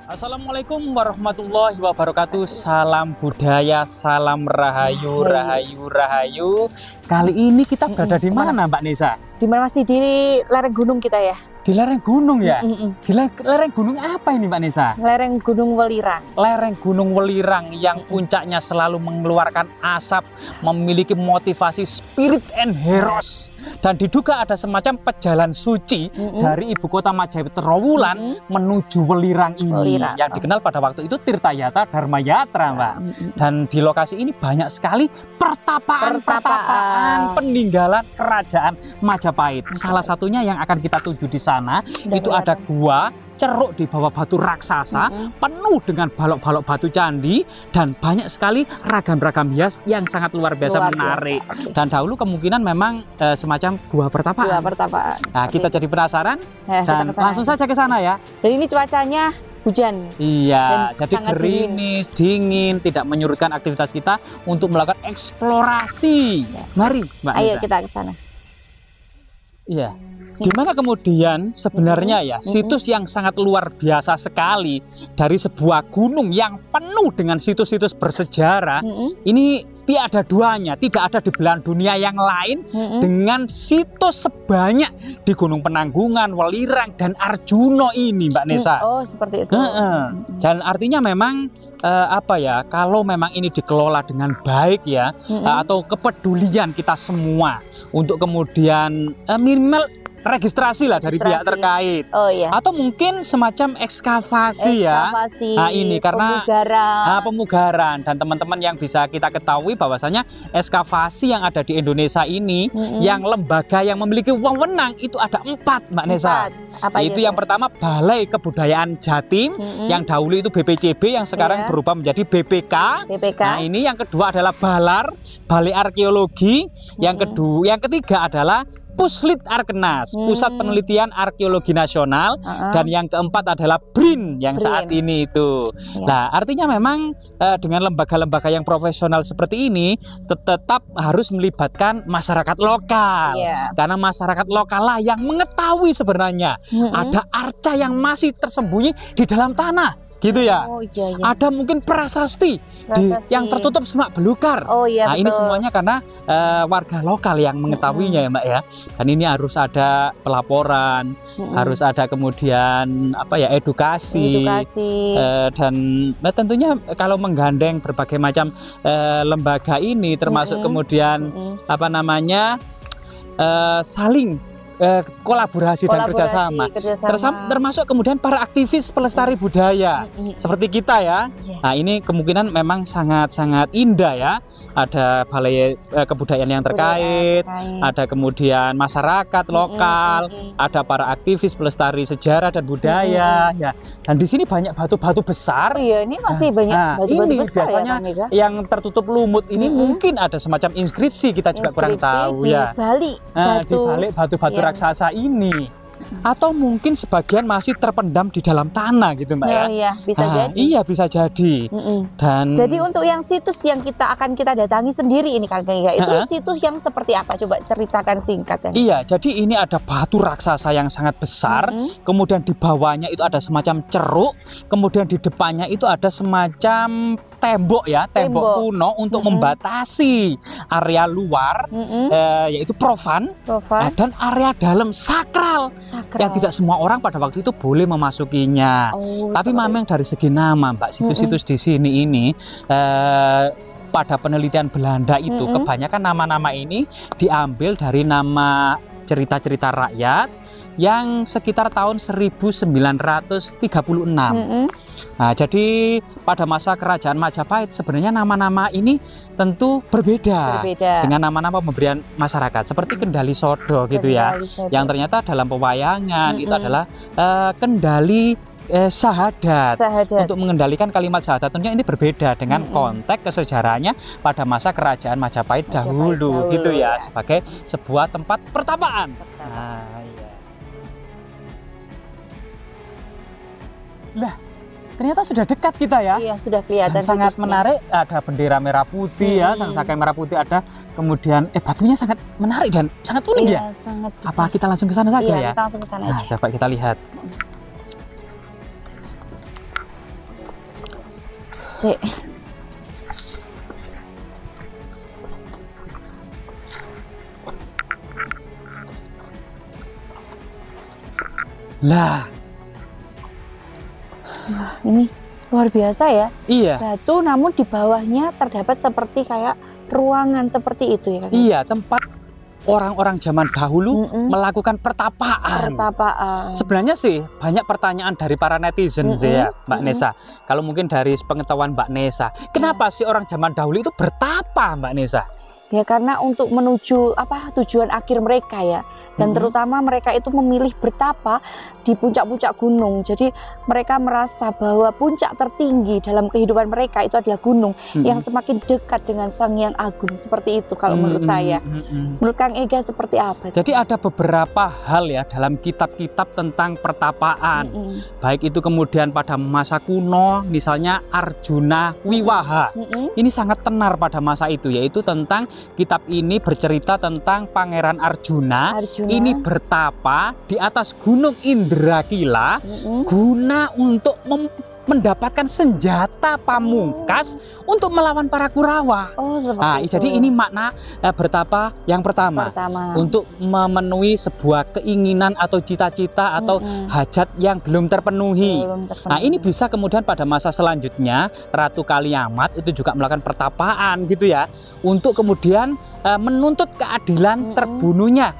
Assalamualaikum warahmatullahi wabarakatuh. Salam budaya, salam rahayu, rahayu, rahayu. Kali ini kita berada di mana, Mbak Nisa? Di mana, masih di lereng gunung kita ya? Di lereng gunung ya? Di lereng gunung apa ini, Mbak Nisa? Lereng Gunung Welirang. Lereng Gunung Welirang yang puncaknya selalu mengeluarkan asap, memiliki motivasi spirit and heroes. Dan diduga ada semacam pejalan suci dari ibu kota Majapahit Trowulan menuju Welirang ini, yang dikenal pada waktu itu Tirtayatra Dharmayatra, Mbak. Dan di lokasi ini banyak sekali pertapaan peninggalan kerajaan Majapahit. Salah satunya yang akan kita tuju di sana itu ada gua ceruk di bawah batu raksasa, penuh dengan balok-balok batu candi, dan banyak sekali ragam-ragam hias yang sangat luar biasa menarik. Dan dahulu kemungkinan memang semacam gua pertapaan. Nah, kita jadi penasaran dan langsung saja ke sana ya. Dan ini cuacanya hujan. Iya, jadi gerimis, dingin, tidak menyurutkan aktivitas kita untuk melakukan eksplorasi. Mari, Mbak Nisa. Ayo kita ke sana. Iya. Gimana kemudian sebenarnya ya situs yang sangat luar biasa sekali dari sebuah gunung yang penuh dengan situs-situs bersejarah ini tiada duanya, tidak ada di belahan dunia yang lain dengan situs sebanyak di Gunung Penanggungan, Welirang, dan Arjuna ini, Mbak Nisa. Oh, seperti itu. Dan artinya memang apa ya, kalau memang ini dikelola dengan baik ya, atau kepedulian kita semua untuk kemudian minimal registrasi lah dari pihak terkait. Oh, iya. Atau mungkin semacam ekskavasi ya. Nah, ini karena pemugaran dan teman-teman yang bisa kita ketahui bahwasanya ekskavasi yang ada di Indonesia ini yang lembaga yang memiliki wewenang itu ada 4, Mbak Nesa. Apa itu? Yang pertama Balai Kebudayaan Jatim yang dahulu itu BPCB yang sekarang berubah menjadi BPK. Nah, ini yang kedua adalah Balar, Balai Arkeologi. Yang ketiga adalah Puslit Arkenas, Pusat Penelitian Arkeologi Nasional, dan yang keempat adalah BRIN yang saat ini itu. Nah, artinya memang dengan lembaga-lembaga yang profesional seperti ini tetap harus melibatkan masyarakat lokal, karena masyarakat lokal lah yang mengetahui sebenarnya ada arca yang masih tersembunyi di dalam tanah. Gitu ya. Ada mungkin prasasti yang tertutup semak belukar. Nah, ini semuanya karena warga lokal yang mengetahuinya ya, Mbak ya. Dan ini harus ada pelaporan, harus ada kemudian apa ya, edukasi. Dan tentunya kalau menggandeng berbagai macam lembaga ini termasuk kemudian apa namanya saling kolaborasi dan kerjasama. Termasuk kemudian para aktivis pelestari budaya seperti kita ya. Nah, ini kemungkinan memang sangat-sangat indah ya. Ada balai kebudayaan yang terkait, ada kemudian masyarakat lokal, ada para aktivis pelestari sejarah dan budaya ya. Dan di sini banyak batu-batu besar. Iya, ini masih banyak batu-batu besar biasanya ya, yang tertutup lumut ini mungkin ada semacam inskripsi, kita juga kurang tahu ya. Di balik batu-batu raksasa ini. Atau mungkin sebagian masih terpendam di dalam tanah gitu, Mbak ya. Iya, bisa jadi. Iya, bisa jadi. Dan jadi untuk yang situs yang akan kita datangi sendiri ini Kang Gengga, itu situs yang seperti apa? Coba ceritakan singkat ya. Iya, jadi ini ada batu raksasa yang sangat besar, kemudian di bawahnya itu ada semacam ceruk, kemudian di depannya itu ada semacam tembok ya, tembok kuno untuk membatasi area luar, yaitu profan, dan area dalam sakral. Yang tidak semua orang pada waktu itu boleh memasukinya. Tapi memang dari segi nama, Mbak, situs-situs di sini ini pada penelitian Belanda itu kebanyakan nama-nama ini diambil dari nama cerita-cerita rakyat yang sekitar tahun 1936. Nah, jadi pada masa kerajaan Majapahit sebenarnya nama-nama ini tentu berbeda dengan nama-nama pemberian masyarakat seperti Kendali Sodo gitu ya, yang ternyata dalam pewayangan itu adalah Kendali Sahadat. Untuk mengendalikan kalimat syahadat. Tentunya ini berbeda dengan konteks kesejarahnya pada masa kerajaan Majapahit dahulu gitu ya, sebagai sebuah tempat pertapaan. Nah, Lah, ternyata sudah dekat kita ya. Iya, sudah kelihatan. Sangat menarik, ada bendera merah putih ya, sang-sakai merah putih ada. Kemudian batunya sangat menarik dan sangat unik ya. Sangat besar. Apa kita langsung ke sana saja ya? Kita langsung ke sana aja. Coba kita lihat. Sik. Lah, Wah, ini luar biasa ya. iya. Batu namun di bawahnya terdapat seperti kayak ruangan seperti itu ya, Kak? Iya, tempat orang-orang zaman dahulu Mm-mm. melakukan pertapaan. Pertapaan. Sebenarnya sih banyak pertanyaan dari para netizen sih ya, Mbak Nesa. Kalau mungkin dari pengetahuan Mbak Nesa, kenapa sih orang zaman dahulu itu bertapa, Mbak Nesa? Ya karena untuk menuju tujuan akhir mereka ya, dan terutama mereka itu memilih bertapa di puncak-puncak gunung. Jadi mereka merasa bahwa puncak tertinggi dalam kehidupan mereka itu adalah gunung yang semakin dekat dengan Sang Hyang Agung. Seperti itu kalau menurut saya. Menurut Kang Ega seperti apa? Jadi ada beberapa hal ya dalam kitab-kitab tentang pertapaan. Baik itu kemudian pada masa kuno, misalnya Arjuna Wiwaha. Ini sangat tenar pada masa itu, yaitu tentang kitab ini bercerita tentang Pangeran Arjuna. Ini bertapa di atas Gunung Indrakila guna untuk mendapatkan senjata pamungkas untuk melawan para Kurawa. Oh, seperti itu. Jadi ini makna bertapa yang pertama. Untuk memenuhi sebuah keinginan atau cita-cita atau hajat yang belum terpenuhi. Nah, ini bisa kemudian pada masa selanjutnya Ratu Kaliamat itu juga melakukan pertapaan gitu ya, untuk kemudian menuntut keadilan terbunuhnya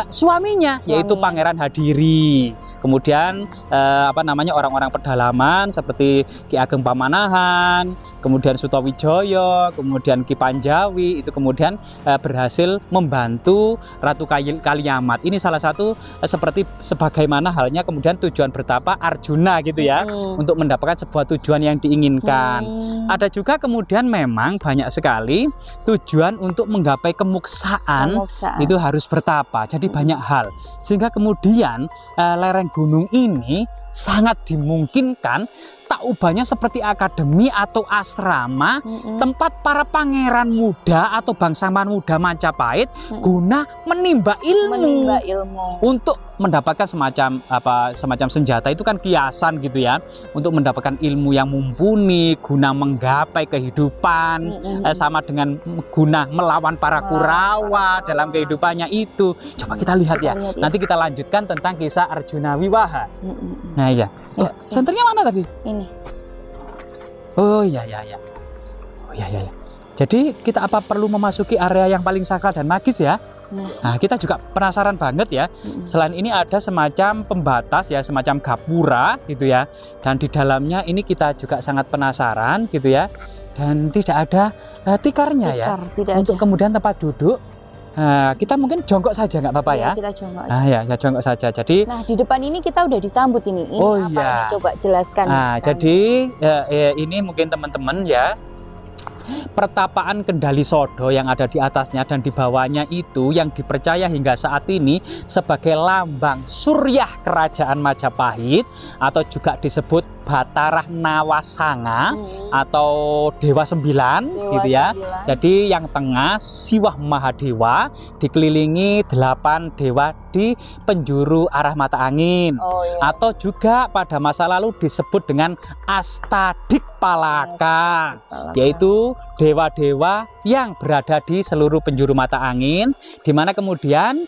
suaminya, yaitu Pangeran Hadiri. Kemudian orang-orang pedalaman seperti Ki Ageng Pamanahan, kemudian Sutawijaya, kemudian Ki Panjawi itu kemudian berhasil membantu Ratu Kaliamat. Ini salah satu seperti sebagaimana halnya kemudian tujuan bertapa Arjuna gitu ya, untuk mendapatkan sebuah tujuan yang diinginkan. Ada juga kemudian memang banyak sekali tujuan untuk menggapai kemuksaan. Itu harus bertapa. Jadi banyak hal, sehingga kemudian lereng gunung ini sangat dimungkinkan tak ubahnya seperti akademi atau asrama tempat para pangeran muda atau bangsawan muda Majapahit guna menimba ilmu untuk mendapatkan semacam senjata. Itu kan kiasan gitu ya, untuk mendapatkan ilmu yang mumpuni guna menggapai kehidupan, sama dengan guna melawan para Kurawa dalam kehidupannya itu. Coba kita lihat ya, nanti kita lanjutkan tentang kisah Arjuna Wiwaha. Nah iya, senternya mana tadi? Ini. Oh iya. Jadi kita perlu memasuki area yang paling sakral dan magis ya? Nah, kita juga penasaran banget ya. Selain ini ada semacam pembatas ya, semacam gapura gitu ya. Dan di dalamnya ini kita juga sangat penasaran gitu ya. Dan tidak ada tikarnya ya. Untuk kemudian tempat duduk. Kita mungkin jongkok saja nggak apa-apa ya? Kita jongkok aja. Ya jongkok saja. Jadi, nah di depan ini kita udah disambut ini. Ini apa? Coba jelaskan. Jadi ini mungkin teman-teman ya, pertapaan Kendali Sodo yang ada di atasnya dan di bawahnya itu yang dipercaya hingga saat ini sebagai lambang Suryah Kerajaan Majapahit, atau juga disebut Batarah Nawasanga atau Dewa Sembilan gitu ya. Jadi yang tengah Siwah Mahadewa dikelilingi 8 dewa di penjuru arah mata angin, atau juga pada masa lalu disebut dengan Astadikpalaka, yaitu dewa-dewa yang berada di seluruh penjuru mata angin, di mana kemudian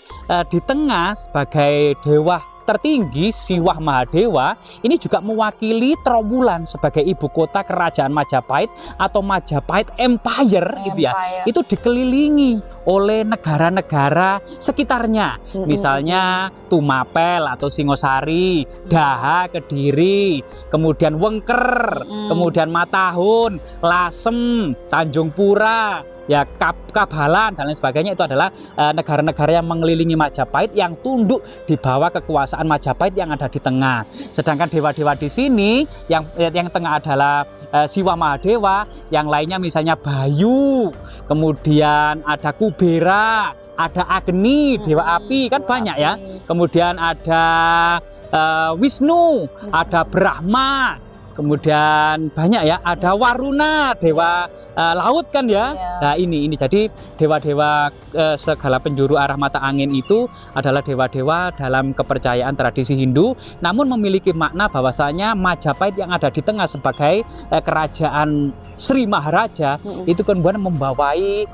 di tengah sebagai dewa tertinggi Siwah Mahadewa ini juga mewakili Trowulan sebagai ibu kota kerajaan Majapahit atau Majapahit Empire gitu ya. Itu dikelilingi oleh negara-negara sekitarnya, misalnya Tumapel atau Singosari, Daha, Kediri, kemudian Wengker, kemudian Matahun, Lasem, Tanjung Pura, ya Kabalan dan lain sebagainya. Itu adalah negara-negara yang mengelilingi Majapahit yang tunduk di bawah kekuasaan Majapahit yang ada di tengah. Sedangkan dewa-dewa di sini yang tengah adalah Siwah Mahadewa, yang lainnya misalnya Bayu, kemudian ada Kubera, ada Agni, dewa api, kan banyak ya. Kemudian ada Wisnu, ada Brahma, kemudian banyak ya, ada Waruna, dewa laut kan ya. Nah ini jadi dewa-dewa segala penjuru arah mata angin itu adalah dewa-dewa dalam kepercayaan tradisi Hindu, namun memiliki makna bahwasanya Majapahit yang ada di tengah sebagai kerajaan Sri Maharaja itu kemudian membawai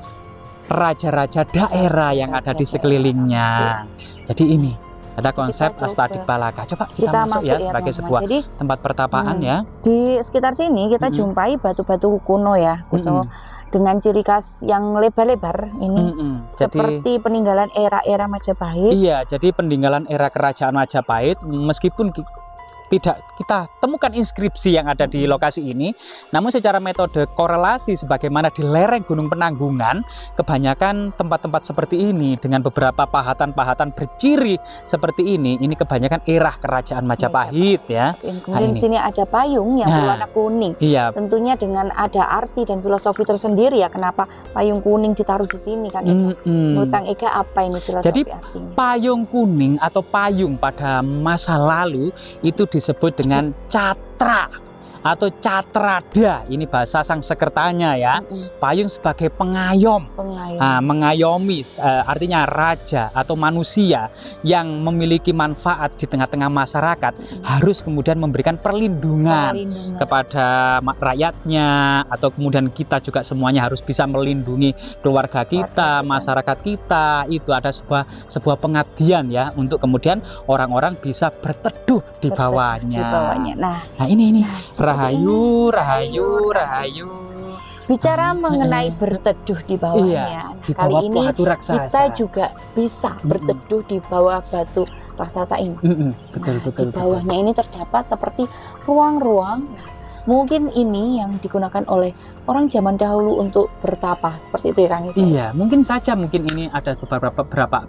raja-raja daerah yang ada di sekelilingnya. Jadi ini ada konsep Astadikbalaka. Coba kita masuk ya sebagai sebuah tempat pertapaan ya. Di sekitar sini kita jumpai batu-batu kuno ya, kuno dengan ciri khas yang lebar-lebar ini, seperti peninggalan era-era Majapahit. Iya, jadi peninggalan era kerajaan Majapahit, meskipun tidak kita temukan inskripsi yang ada di lokasi ini, namun secara metode korelasi sebagaimana di lereng Gunung Penanggungan, kebanyakan tempat-tempat seperti ini dengan beberapa pahatan-pahatan berciri seperti ini kebanyakan era kerajaan Majapahit ya. Kemudian di sini ada payung yang berwarna kuning. Iya. Tentunya dengan ada arti dan filosofi tersendiri ya, kenapa payung kuning ditaruh di sini, Kang Ega? Menurut Kang Ega apa ini filosofi jadi, artinya? Payung kuning atau payung pada masa lalu itu disebut dengan catra atau catrada, ini bahasa Sangsekertanya ya. Payung sebagai pengayom, mengayomi, artinya raja atau manusia yang memiliki manfaat di tengah-tengah masyarakat harus kemudian memberikan perlindungan kepada rakyatnya, atau kemudian kita juga semuanya harus bisa melindungi keluarga kita, masyarakat kita. Itu ada sebuah pengabdian ya, untuk kemudian orang-orang bisa berteduh di bawahnya. Nah ini Rahayu, rahayu, rahayu. Bicara mengenai berteduh di bawahnya, di kali bawah ini kita juga bisa berteduh di bawah batu raksasa ini. Betul. Di bawahnya ini terdapat seperti ruang-ruang. Mungkin ini yang digunakan oleh orang zaman dahulu untuk bertapa, seperti itu ya Kang Ega? Iya, mungkin saja ini ada beberapa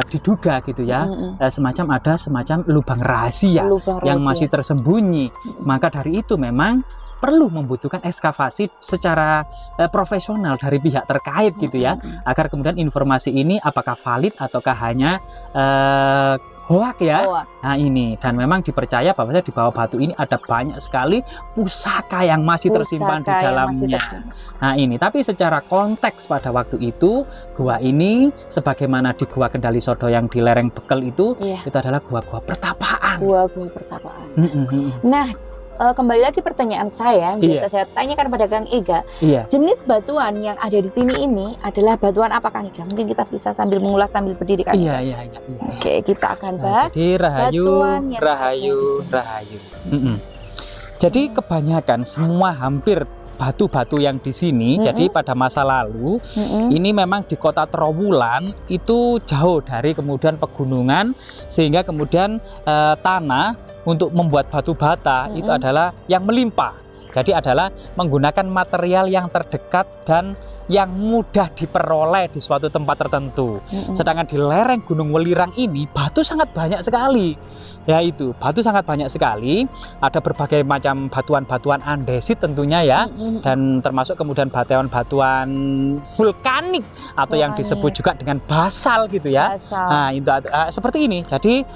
diduga gitu ya, semacam lubang rahasia yang masih tersembunyi. Maka dari itu memang perlu membutuhkan ekskavasi secara profesional dari pihak terkait gitu ya, agar kemudian informasi ini apakah valid ataukah hanya hoak ya. Nah ini, dan memang dipercaya bahwa di bawah batu ini ada banyak sekali pusaka yang masih tersimpan di dalamnya. Nah ini, tapi secara konteks pada waktu itu, gua ini sebagaimana di Gua Kendali Sodo yang di lereng Bekel itu adalah gua-gua pertapaan. Gua-gua pertapaan. Nah, kembali lagi pertanyaan saya, biasa saya tanyakan pada Kang Ega, jenis batuan yang ada di sini ini adalah batuan apa Kang Ega? Mungkin kita bisa sambil mengulas sambil berdiri Kang Ega. Iya. Oke, kita akan bahas jadi rahayu. Jadi kebanyakan semua hampir batu-batu yang di sini, jadi pada masa lalu ini memang di kota Trowulan itu jauh dari kemudian pegunungan, sehingga kemudian tanah untuk membuat batu bata itu adalah yang melimpah. Jadi adalah menggunakan material yang terdekat dan yang mudah diperoleh di suatu tempat tertentu. Sedangkan di lereng Gunung Welirang ini batu sangat banyak sekali. Yaitu batu sangat banyak sekali, ada berbagai macam batuan-batuan andesit tentunya ya, dan termasuk kemudian batuan-batuan vulkanik atau yang disebut juga dengan basal gitu ya. Nah itu seperti ini. Jadi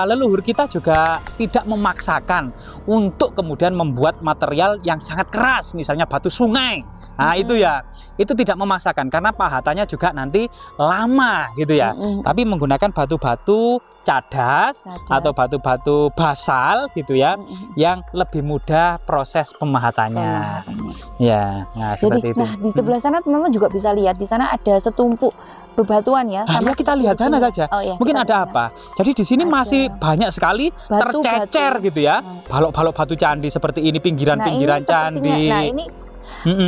leluhur kita juga tidak memaksakan untuk kemudian membuat material yang sangat keras, misalnya batu sungai. Nah itu ya, itu tidak memaksakan karena pahatannya juga nanti lama gitu ya. Tapi menggunakan batu-batu cadas atau batu-batu basal gitu ya, yang lebih mudah proses pemahatannya. Ya, nah seperti itu. Nah di sebelah sana teman-teman juga bisa lihat, di sana ada setumpuk bebatuan ya. Ya kita lihat sana saja. Mungkin ada apa? Jadi di sini masih banyak sekali tercecer gitu ya, balok-balok batu candi seperti ini, pinggiran-pinggiran candi. Nah ini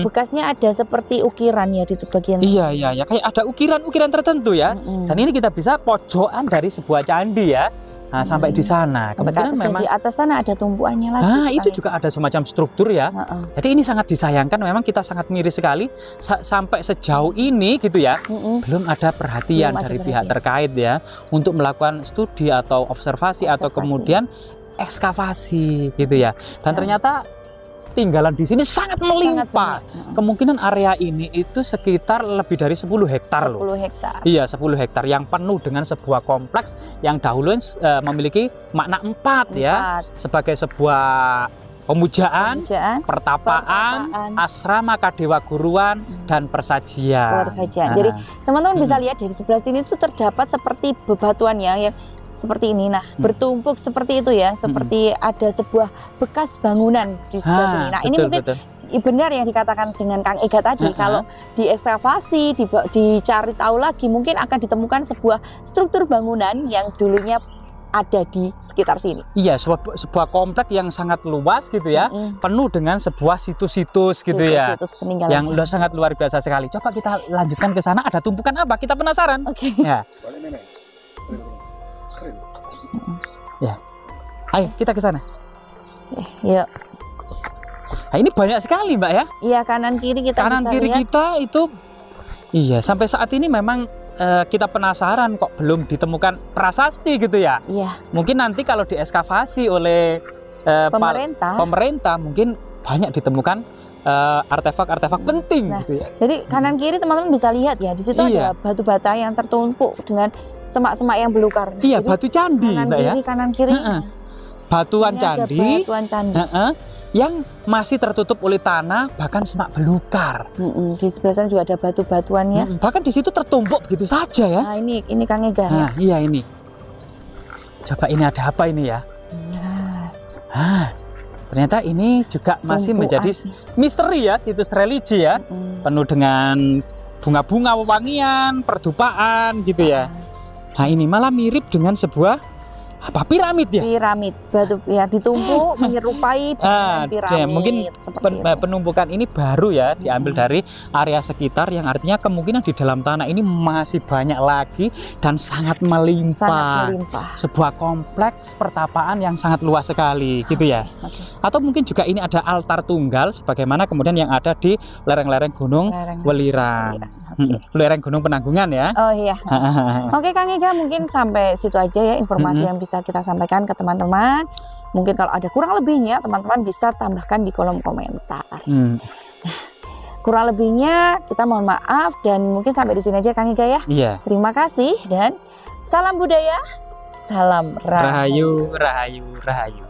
bekasnya ada seperti ukiran ya di bagian. Iya, kayak ada ukiran-ukiran tertentu ya. Dan ini kita bisa pojokan dari sebuah candi ya. Nah, sampai di sana. Kemudian memang di atas sana ada tumpuannya lagi. Nah, itu juga ada semacam struktur ya. Jadi ini sangat disayangkan, memang kita sangat miris sekali sampai sejauh ini gitu ya. Belum ada perhatian dari pihak terkait ya untuk melakukan studi atau observasi atau kemudian ekskavasi gitu ya. Dan ternyata tinggalan di sini sangat melimpah. banyak. Kemungkinan area ini itu sekitar lebih dari 10 hektar 10 loh. hektar. Iya, 10 hektar yang penuh dengan sebuah kompleks yang dahulu memiliki makna 4 ya, sebagai sebuah pemujaan, pertapaan, asrama kadewa guruan, dan persajian. Jadi teman-teman bisa lihat dari sebelah sini itu terdapat seperti bebatuan ya, yang seperti ini. Nah, bertumpuk seperti itu ya, seperti ada sebuah bekas bangunan di sebelah sini. Nah, ini mungkin benar yang dikatakan dengan Kang Ega tadi, kalau diekskavasi, dicari tahu lagi, mungkin akan ditemukan sebuah struktur bangunan yang dulunya ada di sekitar sini. Iya, sebuah komplek yang sangat luas gitu ya, penuh dengan sebuah situs-situs gitu ya, yang udah sangat luar biasa sekali. Coba kita lanjutkan ke sana, ada tumpukan apa? Kita penasaran. Oke. Ya. Ya. Ayo kita ke sana. Yuk. Nah, ini banyak sekali Mbak ya. Iya, kanan kiri kita kanan bisa kiri lihat. Kita itu, iya sampai saat ini memang kita penasaran kok belum ditemukan prasasti gitu ya. Iya. Mungkin nanti kalau dieskavasi oleh pemerintah mungkin banyak ditemukan artefak-artefak penting gitu ya. Jadi kanan kiri teman-teman bisa lihat ya, di situ ada batu bata yang tertumpuk dengan semak-semak yang belukar. Iya, jadi, batu candi Mbak ya. Kanan kiri. Batuan candi. Batuan candi. Yang masih tertutup oleh tanah, bahkan semak belukar. Di sebelah sana juga ada batu-batuannya. Bahkan di situ tertumpuk begitu saja ya. Nah, ini Kang Ega. Nah, iya ini. Coba ini ada apa ini ya? Ternyata ini juga masih menjadi misteri ya, situs religi ya. Penuh dengan bunga-bunga wewangian, perdupaan gitu ya. Nah, ini malah mirip dengan sebuah piramid ya? Piramid, batu ya ditumpuk menyerupai piramid. Mungkin penumpukan ini baru ya, diambil dari area sekitar, yang artinya kemungkinan di dalam tanah ini masih banyak lagi dan sangat melimpah. Sebuah kompleks pertapaan yang sangat luas sekali gitu ya. Atau mungkin juga ini ada altar tunggal sebagaimana kemudian yang ada di lereng-lereng Gunung Welirang. Lereng Gunung Penanggungan ya. Oh iya. Oke Kang Ega, mungkin sampai situ aja ya informasi yang bisa kita sampaikan ke teman-teman. Mungkin kalau ada kurang lebihnya teman-teman bisa tambahkan di kolom komentar. Kurang lebihnya kita mohon maaf, dan mungkin sampai di sini aja Kang Ega ya. Iya. Terima kasih dan salam budaya, salam rahayu. Rahayu, rahayu, rahayu.